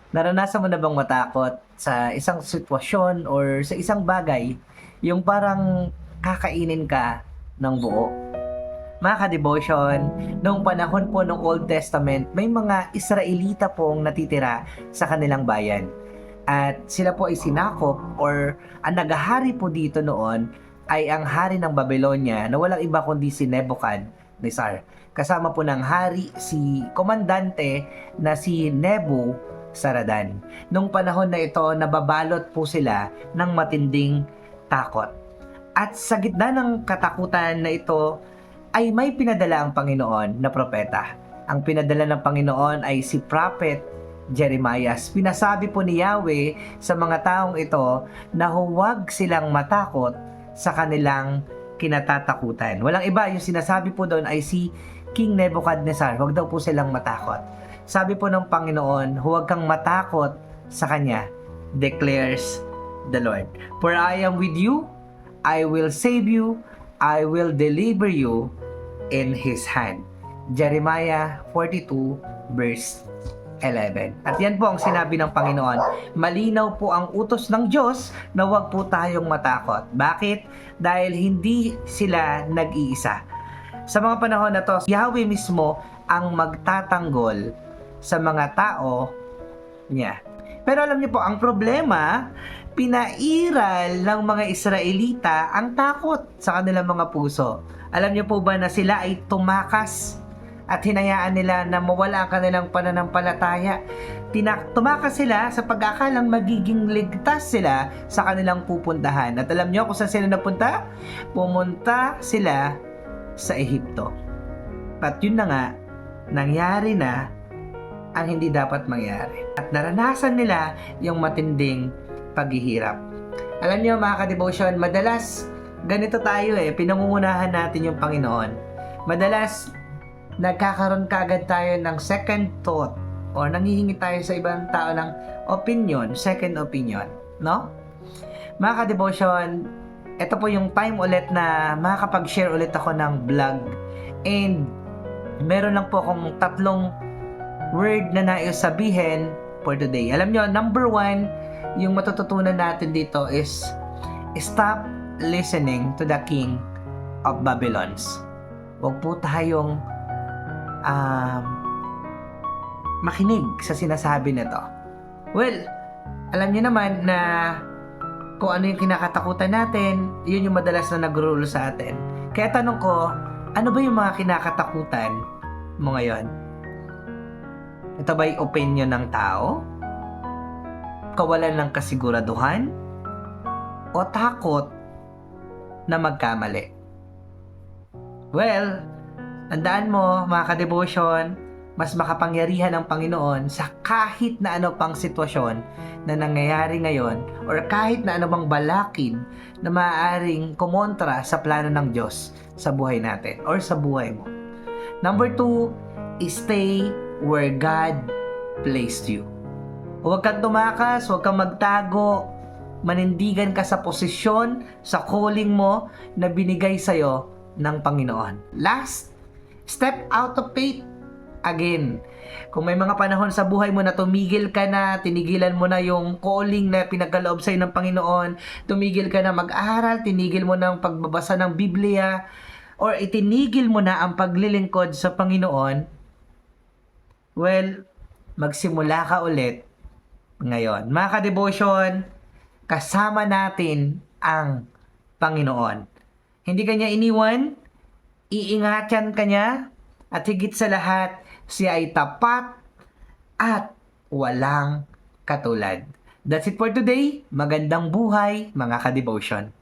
Naranasan mo na bang matakot sa isang sitwasyon or sa isang bagay, yung parang kakainin ka ng buo? Mga ka-devotion, noong panahon po ng Old Testament, may mga Israelita pong natitira sa kanilang bayan. At sila po ay sinakop or ang naghahari po dito noon ay ang hari ng Babylonia na walang iba kundi si Nebuchadnezzar. Kasama po ng hari si komandante na si Nebuzaradan. Nung panahon na ito, nababalot po sila ng matinding takot. At sa gitna ng katakutan na ito, ay may pinadala ang Panginoon na propeta. Ang pinadala ng Panginoon ay si Prophet Jeremiah. Pinasabi po ni Yahweh sa mga taong ito na huwag silang matakot sa kanilang kinatatakutan. Walang iba, yung sinasabi po doon ay si King Nebuchadnezzar. Huwag daw po silang matakot. Sabi po ng Panginoon, huwag kang matakot sa Kanya, declares the Lord. For I am with you, I will save you, I will deliver you in His hand. Jeremiah 42 verse 11. At yan po ang sinabi ng Panginoon. Malinaw po ang utos ng Diyos na huwag po tayong matakot. Bakit? Dahil hindi sila nag-iisa. Sa mga panahon na to, Yahweh mismo ang magtatanggol sa mga tao niya. Pero alam niyo po, ang problema, pinairal ng mga Israelita ang takot sa kanilang mga puso. Alam niyo po ba na sila ay tumakas at hinayaan nila na mawala ang kanilang pananampalataya? Tumakas sila sa pag-akalang magiging ligtas sila sa kanilang pupuntahan. At alam niyo kung saan sila napunta? Pumunta sila sa Ehipto. At yun na nga, nangyari na ang hindi dapat mangyari. At naranasan nila yung matinding paghihirap. Alam niyo mga ka-devotion, madalas ganito tayo pinangungunahan natin yung Panginoon. Madalas nagkakaroon kaagad tayo ng second thought o nanghihingi tayo sa ibang tao ng opinion, second opinion, no? Mga ka-devotion, ito po yung time ulit na makakapag-share ulit ako ng vlog, and meron lang po akong tatlong word na nais sabihin for today. Alam nyo, number 1, yung matututunan natin dito is stop listening to the king of Babylons. Huwag po tayong makinig sa sinasabi nito. Well, alam niyo naman na kung ano yung kinakatakutan natin, yun yung madalas na nag-rule sa atin. Kaya tanong ko, ano ba yung mga kinakatakutan mo ngayon? Ito ba'y opinion ng tao? Kawalan ng kasiguraduhan? O takot na magkamali? Well, tandaan mo mga ka-devotion, mas makapangyarihan ang Panginoon sa kahit na ano pang sitwasyon na nangyayari ngayon or kahit na ano bang balakid na maaaring kumontra sa plano ng Diyos sa buhay natin or sa buhay mo. Number 2, stay where God placed you. Huwag kang tumakas, huwag kang magtago, manindigan ka sa posisyon, sa calling mo na binigay sa'yo ng Panginoon. Last, step out of faith. Again, kung may mga panahon sa buhay mo na tumigil ka na, tinigilan mo na yung calling na pinagkaloob sa'yo ng Panginoon, tumigil ka na mag-aral, tinigil mo na ang pagbabasa ng Biblia, or itinigil mo na ang paglilingkod sa Panginoon, well, magsimula ka ulit ngayon. Mga ka-devotion, kasama natin ang Panginoon. Hindi kanya iniwan, iingatan kanya, at higit sa lahat, siya ay tapat at walang katulad. That's it for today. Magandang buhay, mga ka-devotion.